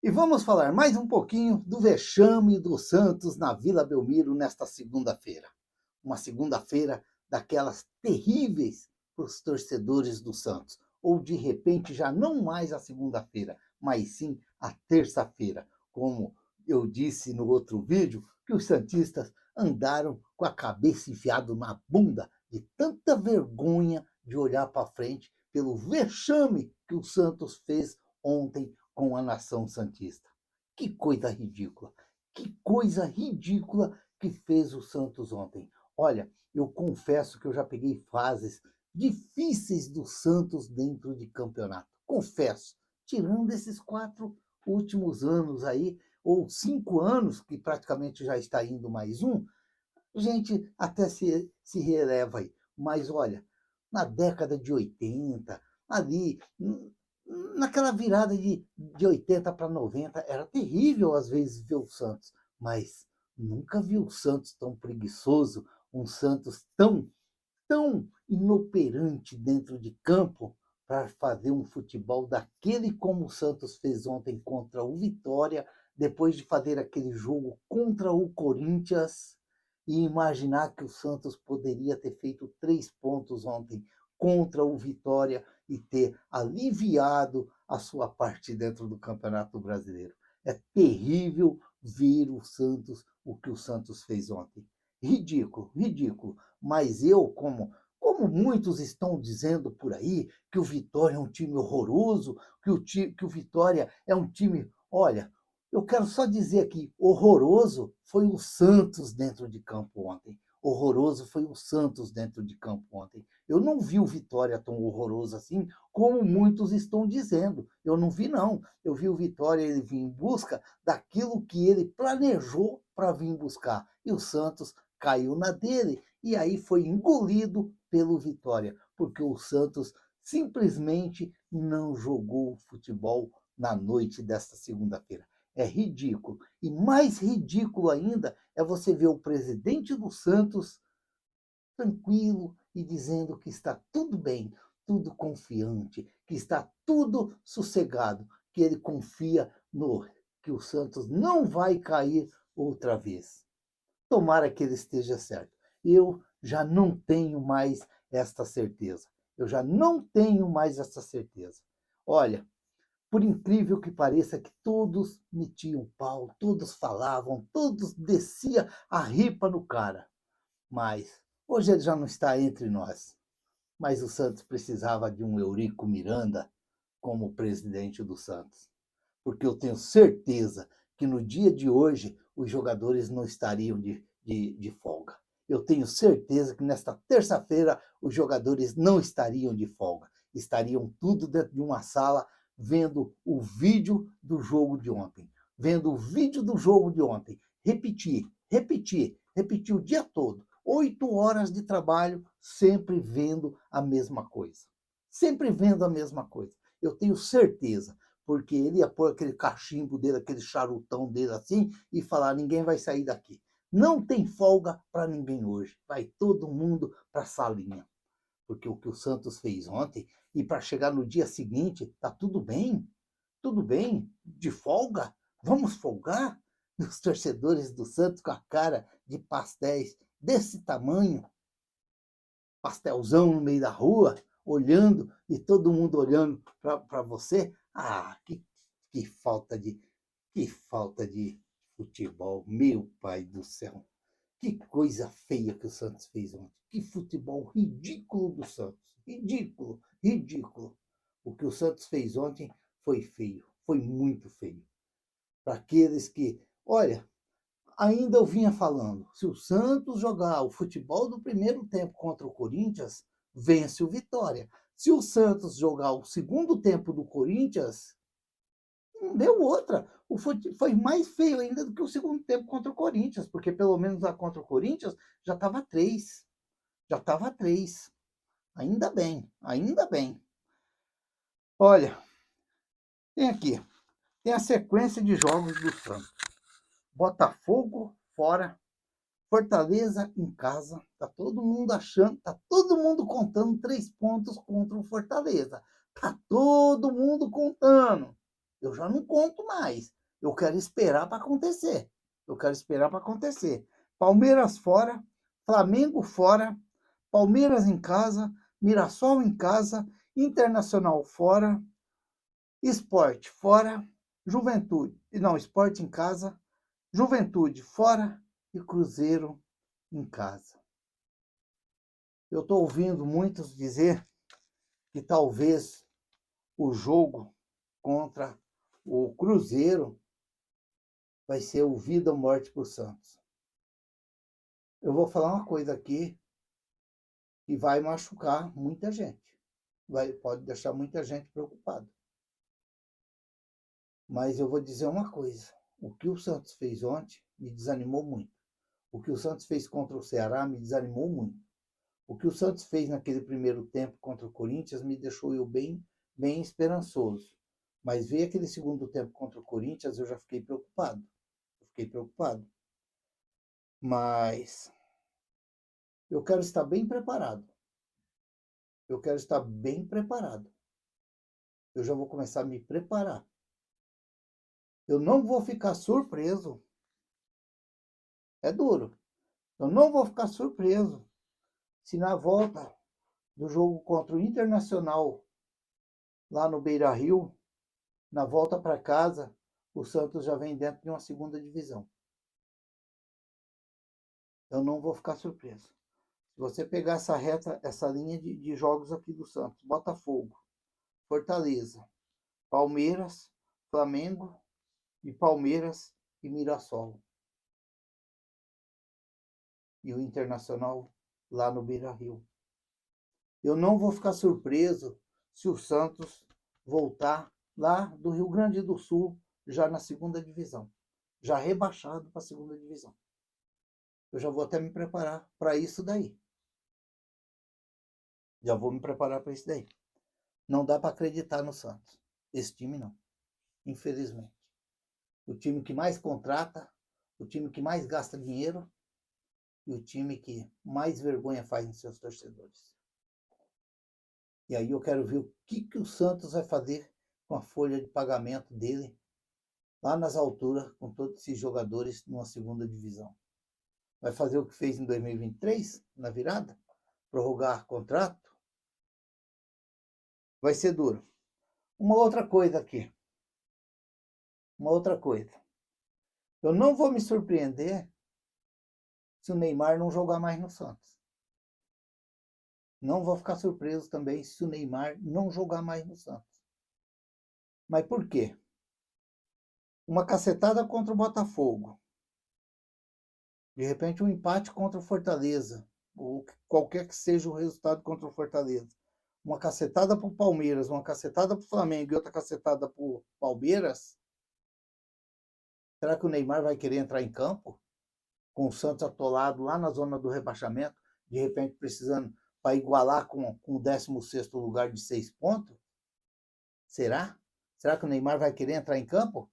E vamos falar mais um pouquinho do vexame do Santos na Vila Belmiro nesta segunda-feira. Uma segunda-feira daquelas terríveis para os torcedores do Santos. Ou de repente já não mais a segunda-feira, mas sim a terça-feira. Como eu disse no outro vídeo, que os santistas andaram com a cabeça enfiada na bunda de tanta vergonha de olhar para frente pelo vexame que o Santos fez ontem com a nação santista. Que coisa ridícula! Que coisa ridícula que fez o Santos ontem. Olha, eu confesso que eu já peguei fases difíceis do Santos dentro de campeonato. Confesso, tirando esses 4 últimos anos aí, ou 5 anos, que praticamente já está indo mais um, a gente até se releva aí. Mas olha, na década de 80, ali, naquela virada de 80 para 90, era terrível às vezes ver o Santos, mas nunca vi o Santos tão preguiçoso, um Santos tão inoperante dentro de campo para fazer um futebol daquele como o Santos fez ontem contra o Vitória, depois de fazer aquele jogo contra o Corinthians e imaginar que o Santos poderia ter feito 3 pontos ontem contra o Vitória e ter aliviado a sua parte dentro do Campeonato Brasileiro. É terrível ver o Santos, o que o Santos fez ontem. Ridículo, ridículo. Mas eu, como muitos estão dizendo por aí, que o Vitória é um time horroroso, que o Vitória é um time. Olha, eu quero só dizer aqui: horroroso foi o Santos dentro de campo ontem. Horroroso foi o Santos dentro de campo ontem. Eu não vi o Vitória tão horroroso assim, como muitos estão dizendo. Eu não vi, não. Eu vi o Vitória, ele vir em busca daquilo que ele planejou para vir buscar. E o Santos caiu na dele e aí foi engolido pelo Vitória, porque o Santos simplesmente não jogou futebol na noite desta segunda-feira. É ridículo. E mais ridículo ainda é você ver o presidente do Santos tranquilo e dizendo que está tudo bem, tudo confiante, que está tudo sossegado, que ele confia no que o Santos não vai cair outra vez. Tomara que ele esteja certo. Eu já não tenho mais esta certeza. Eu já não tenho mais essa certeza. Olha, por incrível que pareça, que todos metiam pau, todos falavam, todos descia a ripa no cara. Mas hoje ele já não está entre nós. Mas o Santos precisava de um Eurico Miranda como presidente do Santos. Porque eu tenho certeza que no dia de hoje os jogadores não estariam de folga. Eu tenho certeza que nesta terça-feira os jogadores não estariam de folga. Estariam tudo dentro de uma sala vendo o vídeo do jogo de ontem. Vendo o vídeo do jogo de ontem. Repetir o dia todo. 8 horas de trabalho, sempre vendo a mesma coisa. Sempre vendo a mesma coisa. Eu tenho certeza, porque ele ia pôr aquele cachimbo dele, aquele charutão dele assim, e falar: ninguém vai sair daqui. Não tem folga para ninguém hoje. Vai todo mundo para a salinha. Porque o que o Santos fez ontem, e para chegar no dia seguinte, tá tudo bem, de folga, vamos folgar? E os torcedores do Santos com a cara de pastéis desse tamanho, pastelzão no meio da rua, olhando e todo mundo olhando para você. Ah, que falta de que falta de futebol, meu pai do céu. Que coisa feia que o Santos fez ontem. Que futebol ridículo do Santos. Ridículo, ridículo. O que o Santos fez ontem foi feio, foi muito feio. Para aqueles que, olha, ainda eu vinha falando, se o Santos jogar o futebol do primeiro tempo contra o Corinthians, vence o Vitória. Se o Santos jogar o segundo tempo do Corinthians, não deu outra. Foi mais feio ainda do que o segundo tempo contra o Corinthians, porque pelo menos lá contra o Corinthians já estava 3. Já estava 3. Ainda bem, ainda bem. Olha, tem aqui, tem a sequência de jogos do Santos. Botafogo fora, Fortaleza em casa, tá todo mundo achando, tá todo mundo contando 3 pontos contra o Fortaleza. Tá todo mundo contando. Eu já não conto mais. Eu quero esperar para acontecer. Eu quero esperar para acontecer. Palmeiras fora, Flamengo fora, Palmeiras em casa, Mirassol em casa, Internacional fora, Sport fora, Juventude, não, Sport em casa, Juventude fora e Cruzeiro em casa. Eu estou ouvindo muitos dizer que talvez o jogo contra o Cruzeiro vai ser o vida ou morte para o Santos. Eu vou falar uma coisa aqui que vai machucar muita gente. Pode deixar muita gente preocupada. Mas eu vou dizer uma coisa. O que o Santos fez ontem me desanimou muito. O que o Santos fez contra o Ceará me desanimou muito. O que o Santos fez naquele primeiro tempo contra o Corinthians me deixou eu bem esperançoso. Mas ver aquele segundo tempo contra o Corinthians, eu já fiquei preocupado. Mas eu quero estar bem preparado. Eu quero estar bem preparado. Eu já vou começar a me preparar. Eu não vou ficar surpreso. É duro. Eu não vou ficar surpreso se na volta do jogo contra o Internacional, lá no Beira-Rio, na volta para casa, o Santos já vem dentro de uma segunda divisão. Eu não vou ficar surpreso. Se você pegar essa linha de jogos aqui do Santos, Botafogo, Fortaleza, Palmeiras, Flamengo e Palmeiras e Mirassol. E o Internacional lá no Beira-Rio. Eu não vou ficar surpreso se o Santos voltar lá do Rio Grande do Sul, já na segunda divisão. Já rebaixado para a segunda divisão. Eu já vou até me preparar para isso daí. Já vou me preparar para isso daí. Não dá para acreditar no Santos. Esse time não. Infelizmente. O time que mais contrata, o time que mais gasta dinheiro e o time que mais vergonha faz nos seus torcedores. E aí eu quero ver o que o Santos vai fazer com a folha de pagamento dele lá nas alturas, com todos esses jogadores numa segunda divisão. Vai fazer o que fez em 2023, na virada? Prorrogar contrato? Vai ser duro. Uma outra coisa aqui. Eu não vou me surpreender se o Neymar não jogar mais no Santos. Não vou ficar surpreso também se o Neymar não jogar mais no Santos. Mas por quê? Uma cacetada contra o Botafogo. De repente um empate contra o Fortaleza. Ou qualquer que seja o resultado contra o Fortaleza. Uma cacetada para o Palmeiras, uma cacetada para o Flamengo e outra cacetada para o Palmeiras. Será que o Neymar vai querer entrar em campo? Com o Santos atolado lá na zona do rebaixamento, de repente precisando para igualar com o 16º lugar de 6 pontos? Será? Será que o Neymar vai querer entrar em campo?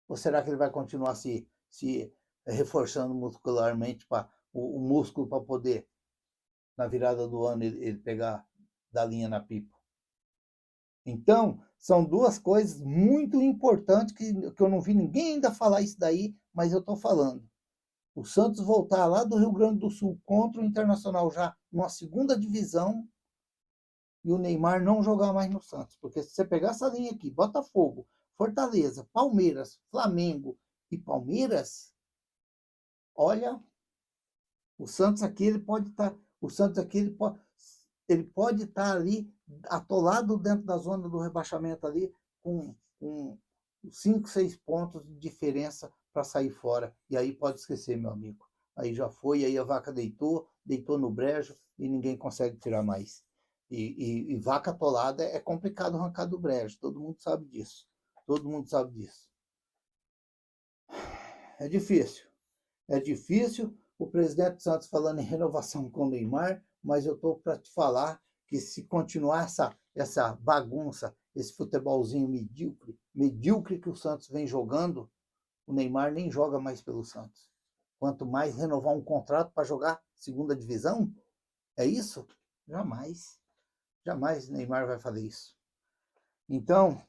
Ou será que ele vai continuar se reforçando muscularmente para o músculo para poder, na virada do ano, ele pegar da linha na pipa? Então, são duas coisas muito importantes que eu não vi ninguém ainda falar isso daí, mas eu estou falando. O Santos voltar lá do Rio Grande do Sul contra o Internacional já numa segunda divisão e o Neymar não jogar mais no Santos. Porque se você pegar essa linha aqui, Botafogo, Fortaleza, Palmeiras, Flamengo e Palmeiras, olha, o Santos aqui ele pode estar, ele pode estar ali atolado dentro da zona do rebaixamento ali com 5, 6 pontos de diferença para sair fora. E aí pode esquecer, meu amigo. Aí já foi, aí a vaca deitou no brejo e ninguém consegue tirar mais. E vaca atolada é complicado arrancar do brejo, todo mundo sabe disso. Todo mundo sabe disso. É difícil. É difícil. O presidente Santos falando em renovação com o Neymar, mas eu estou para te falar que se continuar essa bagunça, esse futebolzinho medíocre que o Santos vem jogando, o Neymar nem joga mais pelo Santos. Quanto mais renovar um contrato para jogar segunda divisão, é isso? Jamais. Jamais Neymar vai fazer isso. Então,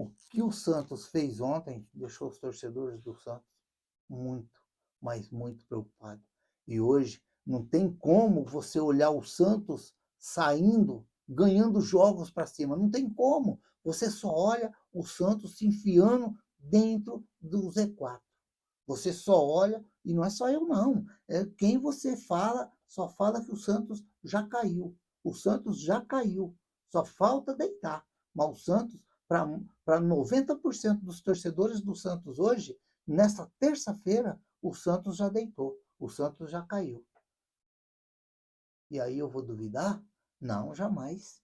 O que o Santos fez ontem deixou os torcedores do Santos muito, mas muito preocupados. E hoje não tem como você olhar o Santos saindo, ganhando jogos para cima. Não tem como. Você só olha o Santos se enfiando dentro do Z4. Você só olha, e não é só eu não, é quem você fala, só fala que o Santos já caiu. O Santos já caiu, só falta deitar. Mas o Santos, para 90% dos torcedores do Santos hoje, nessa terça-feira, o Santos já deitou, o Santos já caiu. E aí eu vou duvidar? Não, jamais.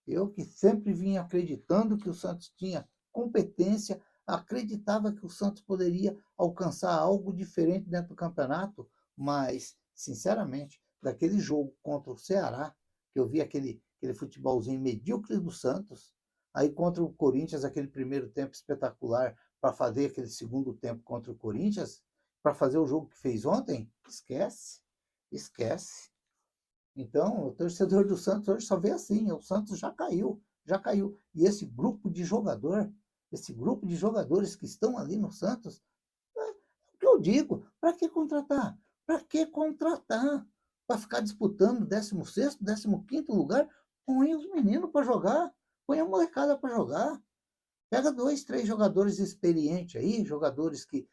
Eu que sempre vim acreditando que o Santos tinha competência, acreditava que o Santos poderia alcançar algo diferente dentro do campeonato, mas, sinceramente, daquele jogo contra o Ceará, que eu vi aquele futebolzinho medíocre do Santos, aí contra o Corinthians, aquele primeiro tempo espetacular, para fazer aquele segundo tempo contra o Corinthians, para fazer o jogo que fez ontem, esquece, esquece. Então, o torcedor do Santos hoje só vê assim, o Santos já caiu, já caiu. E esse grupo de jogadores que estão ali no Santos, é o que eu digo, para que contratar? Para que contratar? Para ficar disputando 16º, 15º lugar? Põe os meninos para jogar, põe a molecada para jogar. Pega 2, 3 jogadores experientes aí, jogadores que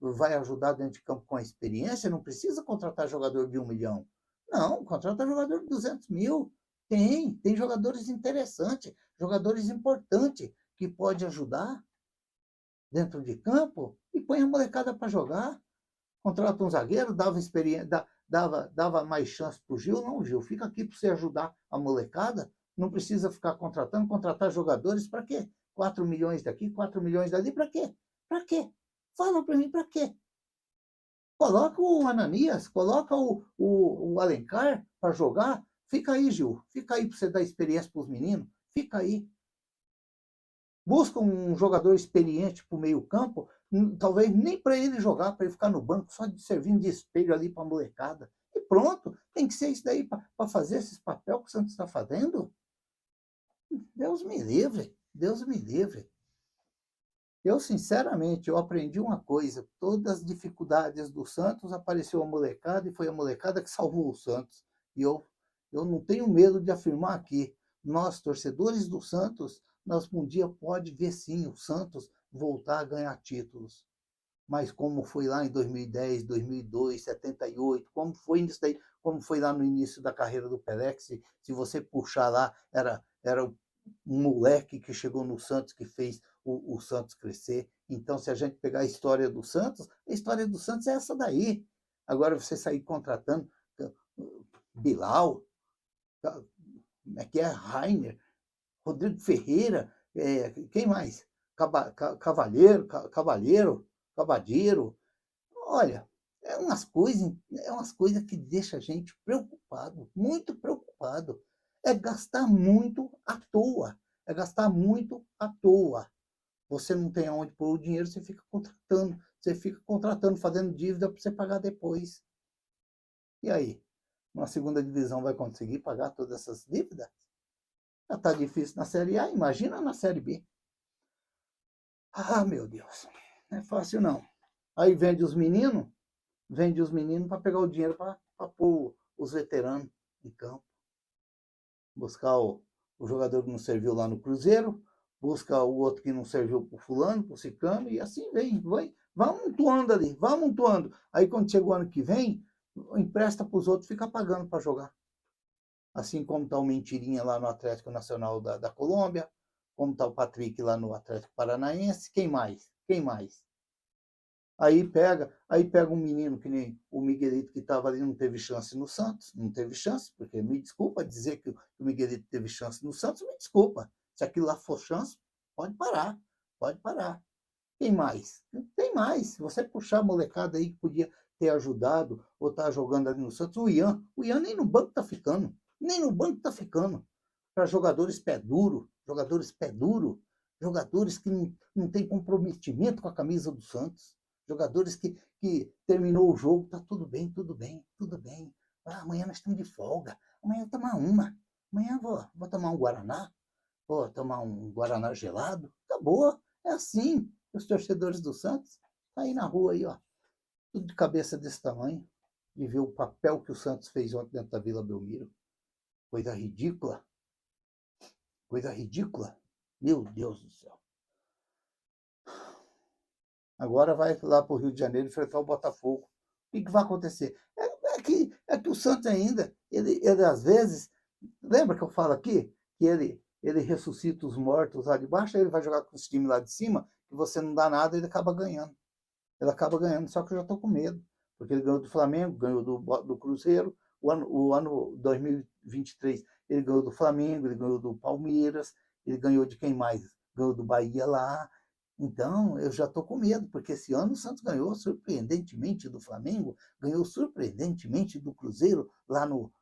vai ajudar dentro de campo com a experiência, não precisa contratar jogador de 1 milhão. Não, contrata jogador de 200 mil. Tem jogadores interessantes, jogadores importantes que pode ajudar dentro de campo e põe a molecada para jogar. Contrata um zagueiro, dava experiência, dava mais chance para o Gil. Não, Gil, fica aqui para você ajudar a molecada. Não precisa ficar contratar jogadores para quê? 4 milhões daqui, 4 milhões dali, para quê? Para quê? Fala para mim, para quê? Coloca o Ananias, coloca o Alencar para jogar. Fica aí, Gil. Fica aí para você dar experiência para os meninos. Fica aí. Busca um jogador experiente para o meio-campo, talvez nem para ele jogar, para ele ficar no banco, só de servindo de espelho ali para a molecada. E pronto, tem que ser isso daí para fazer esses papel que o Santos está fazendo. Deus me livre, Deus me livre. Eu, sinceramente, eu aprendi uma coisa: todas as dificuldades do Santos, apareceu a molecada e foi a molecada que salvou o Santos. E eu não tenho medo de afirmar aqui, nós, torcedores do Santos, nós um dia pode ver sim o Santos voltar a ganhar títulos. Mas como foi lá em 2010, 2002, 78, como foi nisso daí, como foi lá no início da carreira do Pelé, que se você puxar lá, era um moleque que chegou no Santos, que fez o Santos crescer. Então, se a gente pegar a história do Santos, a história do Santos é essa daí. Agora, você sair contratando Bilal, como é que é? Rainer, Rodrigo Ferreira, quem mais? Cavaleiro. Olha, é umas coisas que deixam a gente preocupado, muito preocupado. É gastar muito à toa. É gastar muito à toa. Você não tem aonde pôr o dinheiro, você fica contratando. Você fica contratando, fazendo dívida para você pagar depois. E aí? Uma segunda divisão vai conseguir pagar todas essas dívidas? Já está difícil na Série A, imagina na Série B. Ah, meu Deus, não é fácil não. Aí vende os meninos para pegar o dinheiro para pôr os veteranos em campo. Buscar o jogador que não serviu lá no Cruzeiro, busca o outro que não serviu para o fulano, para o ciclano, e assim vai amontoando ali, vai amontoando. Aí quando chega o ano que vem, empresta para os outros, fica pagando para jogar. Assim como está o Mentirinha lá no Atlético Nacional da Colômbia, como está o Patrick lá no Atlético Paranaense, quem mais? Quem mais? Aí pega um menino que nem o Miguelito, que estava ali, não teve chance no Santos, não teve chance, porque me desculpa dizer que o Miguelito teve chance no Santos, me desculpa. Se aquilo lá for chance, pode parar, pode parar. Quem mais? Tem mais. Se você puxar a molecada aí que podia ter ajudado ou tá jogando ali no Santos, o Ian nem no banco tá ficando, nem no banco tá ficando. Para jogadores pé duro, jogadores que não têm comprometimento com a camisa do Santos, jogadores que terminou o jogo, tá tudo bem, tudo bem, tudo bem. Ah, amanhã nós estamos de folga, amanhã eu vou tomar uma, amanhã eu vou tomar um Guaraná, Pô, tomar um Guaraná gelado, acabou. É assim. Os torcedores do Santos tá aí na rua aí, ó, tudo de cabeça desse tamanho, de ver o papel que o Santos fez ontem dentro da Vila Belmiro. Coisa ridícula. Coisa ridícula. Meu Deus do céu. Agora vai lá para o Rio de Janeiro enfrentar o Botafogo. O que vai acontecer? É que o Santos ainda, ele às vezes, lembra que eu falo aqui, que ele ressuscita os mortos lá de baixo, aí ele vai jogar com os times lá de cima, e você não dá nada, ele acaba ganhando. Ele acaba ganhando, só que eu já estou com medo, porque ele ganhou do Flamengo, ganhou do Cruzeiro, o ano 2023 ele ganhou do Flamengo, ele ganhou do Palmeiras, ele ganhou de quem mais? Ganhou do Bahia lá. Então, eu já estou com medo, porque esse ano o Santos ganhou surpreendentemente do Flamengo, ganhou surpreendentemente do Cruzeiro lá no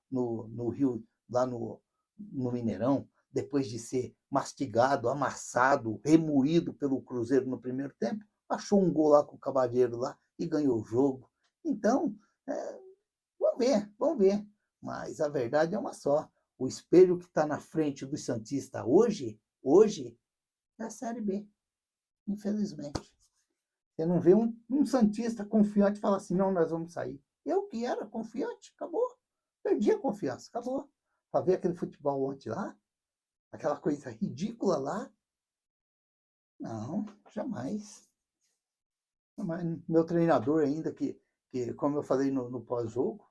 Rio, lá no Mineirão, depois de ser mastigado, amassado, remoído pelo Cruzeiro no primeiro tempo, achou um gol lá com o Cavaleiro lá e ganhou o jogo. Então, vamos ver, vamos ver. Mas a verdade é uma só. O espelho que está na frente do Santista hoje é a Série B, infelizmente. Você não vê um Santista confiante falar assim, não, nós vamos sair. Eu que era confiante, acabou. Perdi a confiança, acabou. Para ver aquele futebol ontem lá, aquela coisa ridícula lá, não, jamais. Meu treinador ainda, que como eu falei no pós-jogo,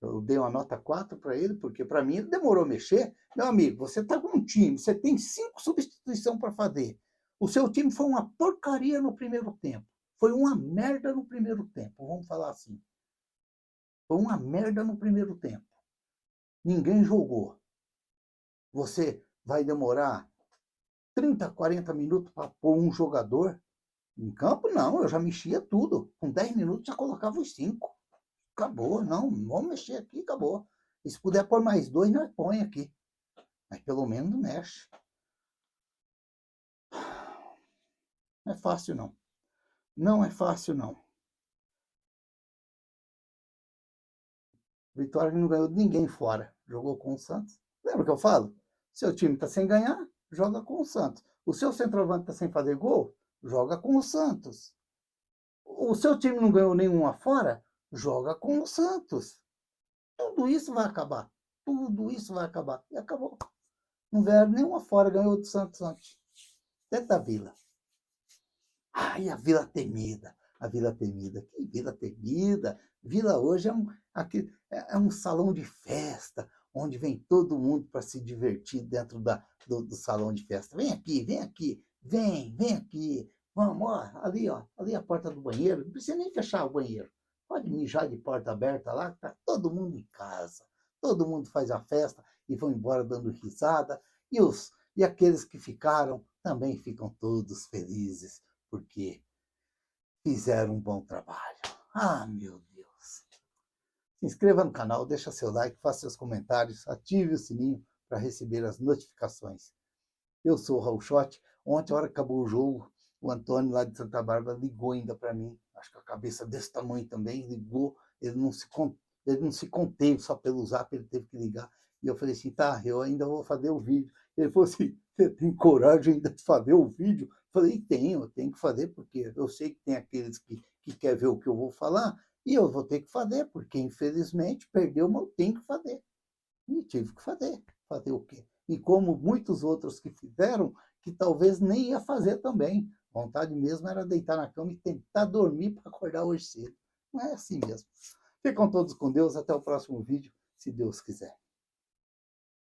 eu dei uma nota 4 para ele, porque para mim ele demorou a mexer. Meu amigo, você está com um time, você tem 5 substituições para fazer. O seu time foi uma porcaria no primeiro tempo. Foi uma merda no primeiro tempo, vamos falar assim. Foi uma merda no primeiro tempo. Ninguém jogou. Você vai demorar 30, 40 minutos para pôr um jogador em campo? Não, eu já mexia tudo. Com 10 minutos já colocava os 5. Acabou, não, vamos mexer aqui, acabou. E se puder pôr mais 2, nós põe aqui. Mas pelo menos não mexe. Não é fácil, não. Não é fácil, não. Vitória não ganhou de ninguém fora. Jogou com o Santos. Lembra que eu falo? Seu time está sem ganhar, joga com o Santos. O seu centroavante está sem fazer gol, joga com o Santos. O seu time não ganhou nenhuma fora, joga com o Santos. Tudo isso vai acabar. Tudo isso vai acabar. E acabou. Não ganharam nenhuma fora, ganhou do Santos antes. Dentro da Vila. Ai, a Vila Temida. A Vila Temida. Que Vila Temida? Vila hoje é um salão de festa, onde vem todo mundo para se divertir dentro do salão de festa. Vem aqui, vem aqui. Vem aqui. Vamos, ó, ali é a porta do banheiro. Não precisa nem fechar o banheiro. Pode mijar de porta aberta lá, que tá todo mundo em casa. Todo mundo faz a festa e vão embora dando risada. E aqueles que ficaram também ficam todos felizes, porque fizeram um bom trabalho. Ah, meu Deus! Se inscreva no canal, deixa seu like, faça seus comentários, ative o sininho para receber as notificações. Eu sou o Raul Schott. Ontem, a hora que acabou o jogo, o Antônio lá de Santa Bárbara ligou ainda para mim. Acho que a cabeça desse tamanho também, ligou. Ele não se conteve só pelo zap, ele teve que ligar. E eu falei assim, tá, eu ainda vou fazer o vídeo. Ele falou assim, você tem coragem ainda de fazer o vídeo? Eu falei, tenho que fazer, porque eu sei que tem aqueles que querem ver o que eu vou falar, e eu vou ter que fazer, porque infelizmente perdeu, mas eu tenho que fazer. E tive que fazer. Fazer o quê? E como muitos outros que fizeram, que talvez nem ia fazer também. A vontade mesmo era deitar na cama e tentar dormir para acordar hoje cedo. Não é assim mesmo. Ficam todos com Deus. Até o próximo vídeo, se Deus quiser.